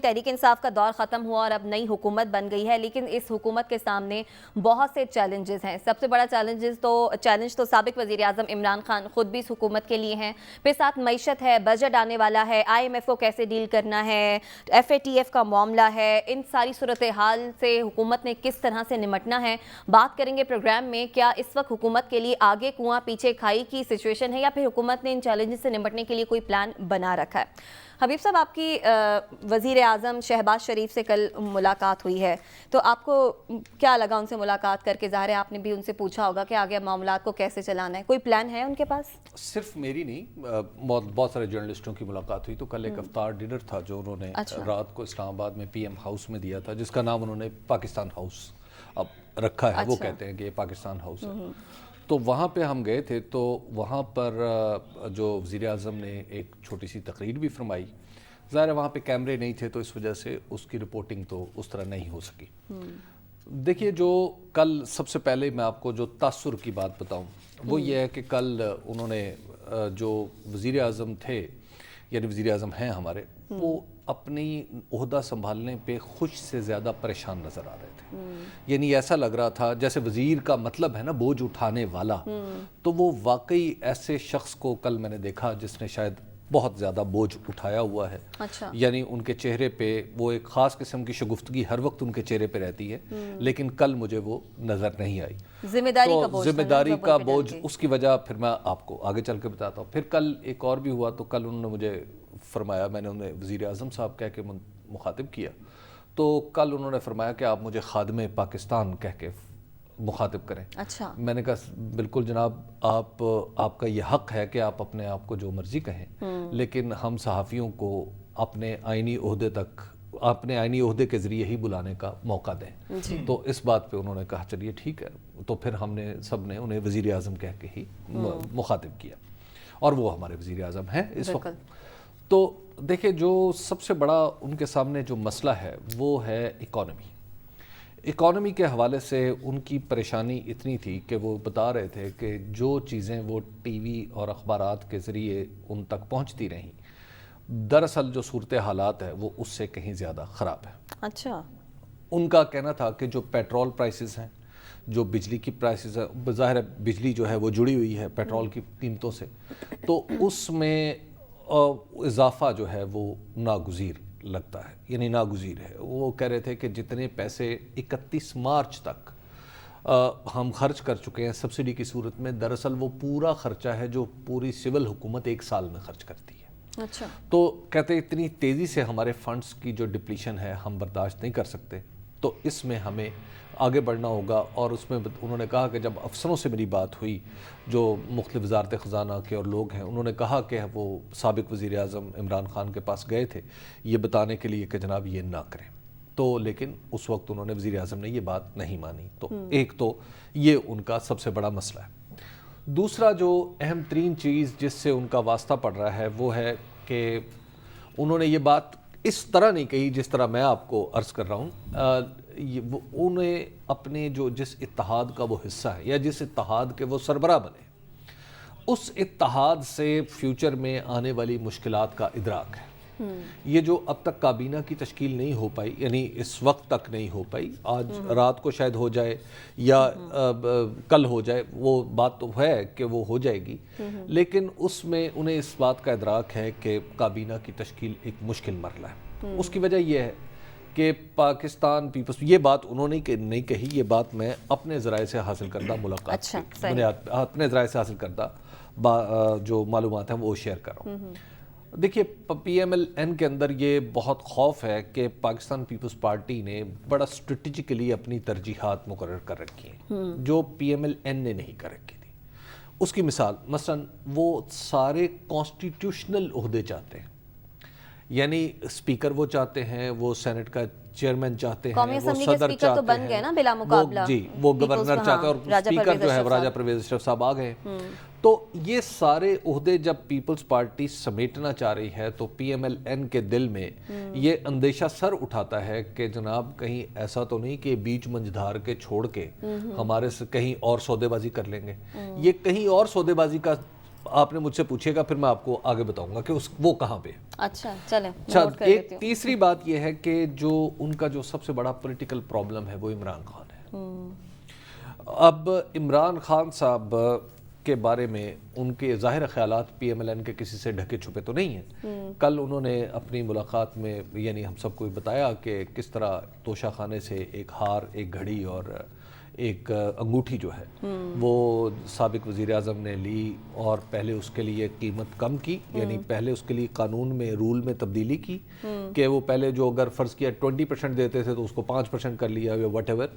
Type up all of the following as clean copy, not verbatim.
تحریک انصاف کا دور ختم ہوا اور اب نئی حکومت بن گئی ہے، لیکن اس حکومت کے سامنے بہت سے چیلنجز ہیں۔ سب سے بڑا چیلنج تو سابق وزیر اعظم عمران خان خود بھی اس حکومت کے لیے ہیں، پھر ساتھ معیشت ہے، بجٹ آنے والا ہے، IMF کو کیسے ڈیل کرنا ہے، FATF کا معاملہ ہے، ان ساری صورتحال سے حکومت نے کس طرح سے نمٹنا ہے، بات کریں گے پروگرام میں۔ کیا اس وقت حکومت کے لیے آگے کنواں پیچھے کھائی کی سچویشن ہے یا پھر حکومت نے ان چیلنجز سے نمٹنے کے لیے کوئی پلان بنا رکھا ہے؟ حبیب صاحب، آپ کی وزیر اعظم شہباز شریف سے کل ملاقات ہوئی ہے، تو آپ کو کیا لگا ان سے ملاقات کر کے؟ ظاہر ہے آپ نے بھی ان سے پوچھا ہوگا کہ آگے معاملات کو کیسے چلانا ہے، کوئی پلان ہے ان کے پاس؟ صرف میری نہیں، بہت سارے جرنلسٹوں کی ملاقات ہوئی۔ تو کل ایک افطار ڈنر تھا جو انہوں نے رات کو اسلام آباد میں PM ہاؤس میں دیا تھا، جس کا نام انہوں نے پاکستان ہاؤس اب رکھا ہے۔ وہ کہتے ہیں کہ یہ پاکستان ہاؤس ہے۔ تو وہاں پہ ہم گئے تھے، تو وہاں پر جو وزیر اعظم نے ایک چھوٹی سی تقریر بھی فرمائی۔ ظاہر ہے وہاں پہ کیمرے نہیں تھے، تو اس وجہ سے اس کی رپورٹنگ تو اس طرح نہیں ہو سکی۔ دیکھیے، جو کل سب سے پہلے میں آپ کو جو تاثر کی بات بتاؤں وہ یہ ہے کہ کل انہوں نے جو وزیر اعظم تھے، یعنی وزیر اعظم ہیں ہمارے، وہ اپنی عہدہ سنبھالنے پہ خوش سے زیادہ پریشان نظر آ رہے تھے۔ یعنی ایسا لگ رہا تھا جیسے وزیر کا مطلب ہے نا بوجھ اٹھانے والا، تو وہ واقعی ایسے شخص کو کل میں نے دیکھا جس نے شاید بہت زیادہ بوجھ اٹھایا ہوا ہے۔ یعنی ان کے چہرے پہ وہ ایک خاص قسم کی شگفتگی ہر وقت ان کے چہرے پہ رہتی ہے، لیکن کل مجھے وہ نظر نہیں آئی۔ ذمہ داری کا بوجھ، اس کی وجہ پھر میں آپ کو آگے چل کے بتاتا ہوں۔ پھر کل ایک اور بھی ہوا، تو کل انہوں نے مجھے فرمایا، میں نے انہیں وزیر اعظم صاحب کہہ کے مخاطب کیا، تو کل انہوں نے فرمایا کہ آپ مجھے خادم پاکستان کہہ کے مخاطب کریں۔ میں نے کہا بالکل جناب، آپ کا یہ حق ہے کہ آپ اپنے آپ کو جو مرضی کہیں، لیکن ہم صحافیوں کو اپنے آئینی عہدے کے ذریعے ہی بلانے کا موقع دیں۔ تو اس بات پہ انہوں نے کہا چلیے ٹھیک ہے، تو پھر ہم نے سب نے انہیں وزیر اعظم کہہ کے ہی مخاطب کیا، اور وہ ہمارے وزیر اعظم ہیں اس وقت۔ تو دیکھیں، جو سب سے بڑا ان کے سامنے جو مسئلہ ہے وہ ہے اکانومی کے حوالے سے ان کی پریشانی اتنی تھی کہ وہ بتا رہے تھے کہ جو چیزیں وہ ٹی وی اور اخبارات کے ذریعے ان تک پہنچتی رہیں، دراصل جو صورتحالات ہے وہ اس سے کہیں زیادہ خراب ہے۔ ان کا کہنا تھا کہ جو پیٹرول پرائسز ہیں، جو بجلی کی پرائسز ہیں، بظاہر بجلی جو ہے وہ جڑی ہوئی ہے پیٹرول کی قیمتوں سے، تو اس میں اضافہ جو ہے وہ ناگزیر لگتا ہے، یعنی ناگزیر ہے۔ وہ کہہ رہے تھے کہ جتنے پیسے 31 مارچ تک ہم خرچ کر چکے ہیں سبسڈی کی صورت میں، دراصل وہ پورا خرچہ ہے جو پوری سول حکومت ایک سال میں خرچ کرتی ہے۔ تو کہتے ہیں اتنی تیزی سے ہمارے فنڈز کی جو ڈپلیشن ہے ہم برداشت نہیں کر سکتے، تو اس میں ہمیں آگے بڑھنا ہوگا۔ اور اس میں انہوں نے کہا کہ جب افسروں سے میری بات ہوئی جو مختلف وزارت خزانہ کے اور لوگ ہیں، انہوں نے کہا کہ وہ سابق وزیر اعظم عمران خان کے پاس گئے تھے یہ بتانے کے لیے کہ جناب یہ نہ کریں، تو لیکن اس وقت انہوں نے وزیر اعظم نے یہ بات نہیں مانی۔ تو ایک تو یہ ان کا سب سے بڑا مسئلہ ہے۔ دوسرا جو اہم ترین چیز جس سے ان کا واسطہ پڑ رہا ہے وہ ہے کہ انہوں نے یہ بات اس طرح نہیں کہی جس طرح میں آپ کو عرض کر رہا ہوں۔ انہیں اپنے جس اتحاد کا وہ حصہ ہے یا جس اتحاد کے وہ سربراہ بنے، اس اتحاد سے فیوچر میں آنے والی مشکلات کا ادراک ہے۔ یہ جو اب تک کابینہ کی تشکیل نہیں ہو پائی، یعنی اس وقت تک نہیں ہو پائی، آج رات کو شاید ہو جائے یا کل ہو جائے، وہ بات تو ہے کہ وہ ہو جائے گی، لیکن اس میں انہیں اس بات کا ادراک ہے کہ کابینہ کی تشکیل ایک مشکل مرحلہ ہے۔ اس کی وجہ یہ ہے کہ پاکستان پیپلز، یہ بات انہوں نے نہیں کہی، یہ بات میں اپنے ذرائع سے حاصل کردہ ملاقات کی بنیاد، اپنے ذرائع سے حاصل کردہ جو معلومات ہیں وہ شیئر کر رہا ہوں۔ دیکھیے، PMLN کے اندر یہ بہت خوف ہے کہ پاکستان پیپلز پارٹی نے بڑا اسٹریٹجیکلی اپنی ترجیحات مقرر کر رکھی ہیں جو PMLN نے نہیں کر رکھی تھی۔ اس کی مثلا وہ سارے کانسٹیٹیوشنل عہدے چاہتے ہیں، یعنی اسپیکر وہ چاہتے ہیں، وہ سینٹ کا چیئرمین چاہتے ہیں، وہ صدر چاہتے ہیں، جی وہ گورنر چاہتے ہیں، اور اسپیکر جو ہے راجہ پرویز اشرف صاحب آ گئے۔ تو یہ سارے عہدے جب پیپلز پارٹی سمیٹنا چاہ رہی ہے تو PMLN کے دل میں یہ اندیشہ سر اٹھاتا ہے کہ جناب کہیں ایسا تو نہیں کہ بیچ منجھدار کے چھوڑ کے ہمارے سے کہیں اور سودے بازی کر لیں گے۔ یہ کہیں اور سودے بازی کا آپ نے مجھ سے پوچھے گا پھر میں آپ کو آگے بتاؤں گا کہ وہ کہاں پہ. اچھا چلیں اچھا ایک تیسری بات یہ ہے کہ جو ان کا جو سب سے بڑا پولیٹیکل پرابلم ہے وہ عمران خان ہے. اب عمران خان صاحب کے بارے میں ان کے ظاہر خیالات پی ایم ایل این کے کسی سے ڈھکے چھپے تو نہیں ہیں. کل انہوں نے اپنی ملاقات میں یعنی ہم سب کو بتایا کہ کس طرح توشہ خانے سے ایک ہار, ایک گھڑی اور ایک انگوٹھی جو ہے وہ سابق وزیر اعظم نے لی اور پہلے اس کے لیے قیمت کم کی, یعنی پہلے اس کے لیے قانون میں رول میں تبدیلی کی کہ وہ پہلے جو اگر فرض کیا 20% دیتے تھے تو اس کو 5% کر لیا یا وٹ ایور,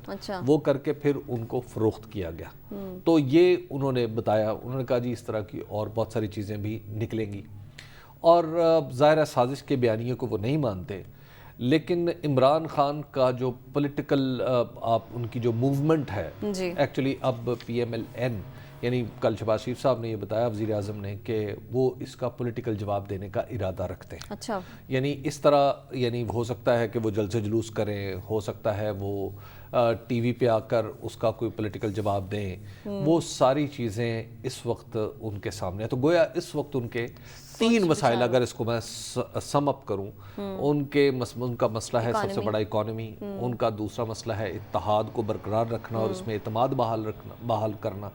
وہ کر کے پھر ان کو فروخت کیا گیا. تو یہ انہوں نے بتایا, انہوں نے کہا جی اس طرح کی اور بہت ساری چیزیں بھی نکلیں گی, اور ظاہر سازش کے بیانیے کو وہ نہیں مانتے. لیکن عمران خان کا جو پولیٹیکل ان کی جو موومنٹ ہے ایکچولی اب پی ایم ایل این یعنی کل شہباز شریف صاحب نے یہ بتایا وزیر اعظم نے کہ وہ اس کا پولیٹیکل جواب دینے کا ارادہ رکھتے ہیں. اچھا, یعنی اس طرح یعنی ہو سکتا ہے کہ وہ جلسے جلوس کریں, ہو سکتا ہے وہ ٹی وی پہ آ کر اس کا کوئی پولیٹیکل جواب دیں. وہ ساری چیزیں اس وقت ان کے سامنے ہیں. تو گویا اس وقت ان کے 3 مسائل, اگر اس کو میں سم اپ کروں, ان کا مسئلہ ہے سب سے بڑا اکانومی, ان کا دوسرا مسئلہ ہے اتحاد کو برقرار رکھنا اور اس میں اعتماد بحال کرنا,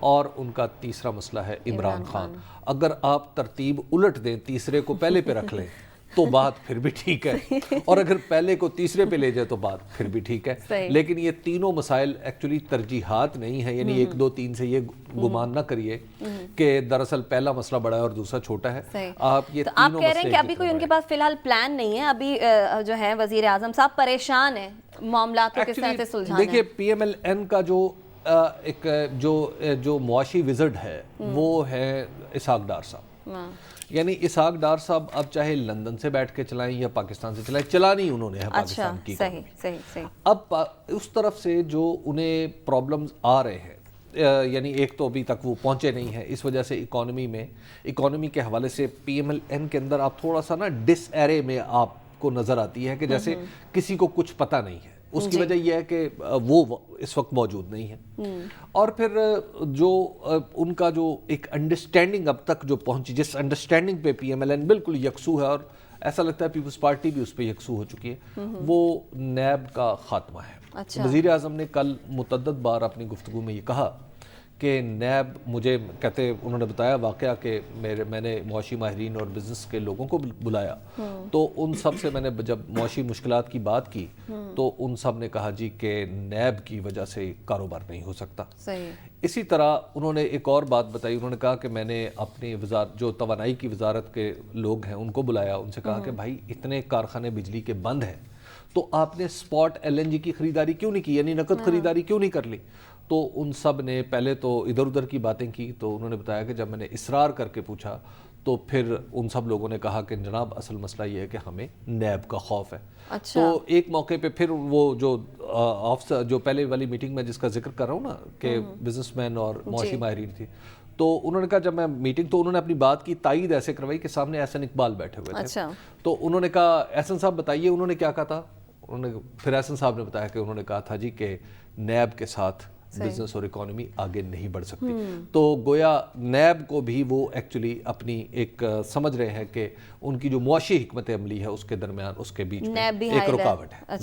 اور ان کا تیسرا مسئلہ ہے عمران خان. اگر آپ ترتیب الٹ دیں, تیسرے کو پہلے پہ رکھ لیں تو بات پھر بھی ٹھیک ہے, اور اگر پہلے کو تیسرے پہ لے جائے تو بات پھر بھی ٹھیک ہے. لیکن یہ تینوں مسائل ایکچولی ترجیحات نہیں ہیں, یعنی 1 2 3 سے یہ گمان نہ کریے کہ دراصل پہلا مسئلہ بڑا ہے اور دوسرا چھوٹا ہے. آپ یہ آپ کہہ رہے ہیں کہ ابھی کوئی ان کے پاس فی الحال پلان نہیں ہے, ابھی جو ہے وزیر اعظم صاحب پریشان ہیں معاملات کو کس طرح سے سلجھانا ہے. دیکھیے پی ایم ایل این کا ایک جو معاشی وزٹ ہے وہ ہے اسحاق ڈار صاحب. یعنی اسحاق ڈار صاحب اب چاہے لندن سے بیٹھ کے چلائیں یا پاکستان سے چلائیں, چلانی انہوں نے ہے پاکستان کی. صحیح. اب اس طرف سے جو انہیں پرابلمز آ رہے ہیں, یعنی ایک تو ابھی تک وہ پہنچے نہیں ہیں, اس وجہ سے اکانومی کے حوالے سے پی ایم ایل این کے اندر آپ تھوڑا سا نا ڈس ایرے میں آپ کو نظر آتی ہے کہ جیسے کسی کو کچھ پتہ نہیں ہے. اس کی وجہ یہ ہے کہ وہ اس وقت موجود نہیں ہے. اور پھر جو ان کا جو ایک انڈرسٹینڈنگ اب تک جو پہنچی, جس انڈرسٹینڈنگ پہ پی ایم ایل این بالکل یکسو ہے, اور ایسا لگتا ہے پیپلز پارٹی بھی اس پہ یکسو ہو چکی ہے, وہ نیب کا خاتمہ ہے. وزیر اعظم نے کل متعدد بار اپنی گفتگو میں یہ کہا کہ نیب مجھے کہتے, انہوں نے بتایا واقعہ کہ میں نے معاشی ماہرین اور بزنس کے لوگوں کو بلایا تو ان سب سے میں نے جب معاشی مشکلات کی بات کی تو ان سب نے کہا جی کہ نیب کی وجہ سے کاروبار نہیں ہو سکتا. اسی طرح انہوں نے ایک اور بات بتائی, انہوں نے کہا کہ میں نے اپنی وزارت جو توانائی کی وزارت کے لوگ ہیں ان کو بلایا, ان سے کہا کہ بھائی اتنے کارخانے بجلی کے بند ہیں تو آپ نے اسپاٹ ایل این جی کی خریداری کیوں نہیں کی, یعنی نقد خریداری کیوں نہیں کر لی. تو ان سب نے پہلے تو ادھر ادھر کی باتیں کی, تو انہوں نے بتایا کہ جب میں نے اصرار کر کے پوچھا تو پھر ان سب لوگوں نے کہا کہ جناب اصل مسئلہ یہ ہے کہ ہمیں نیب کا خوف ہے. تو ایک موقع پہ پھر وہ جو پہلے والی میٹنگ میں جس کا ذکر کر رہا ہوں نا کہ بزنس مین اور معاشی ماہرین تھی, تو انہوں نے کہا جب میں میٹنگ, تو انہوں نے اپنی بات کی تائید ایسے کروائی کہ سامنے احسن اقبال بیٹھے ہوئے تھے. تو انہوں نے کہا احسن صاحب بتائیے انہوں نے کیا کہا تھا. پھر احسن صاحب نے بتایا کہ انہوں نے کہا تھا جی کہ نیب کے ساتھ بزنس اور اکانومی آگے نہیں بڑھ سکتی. تو گویا نیب کو بھی وہ ایکچولی اپنی ایک سمجھ رہے ہیں کہ ان کی جو معاشی حکمت عملی ہے اس کے درمیان اس کے بیچ میں ایک رکاوٹ ہے.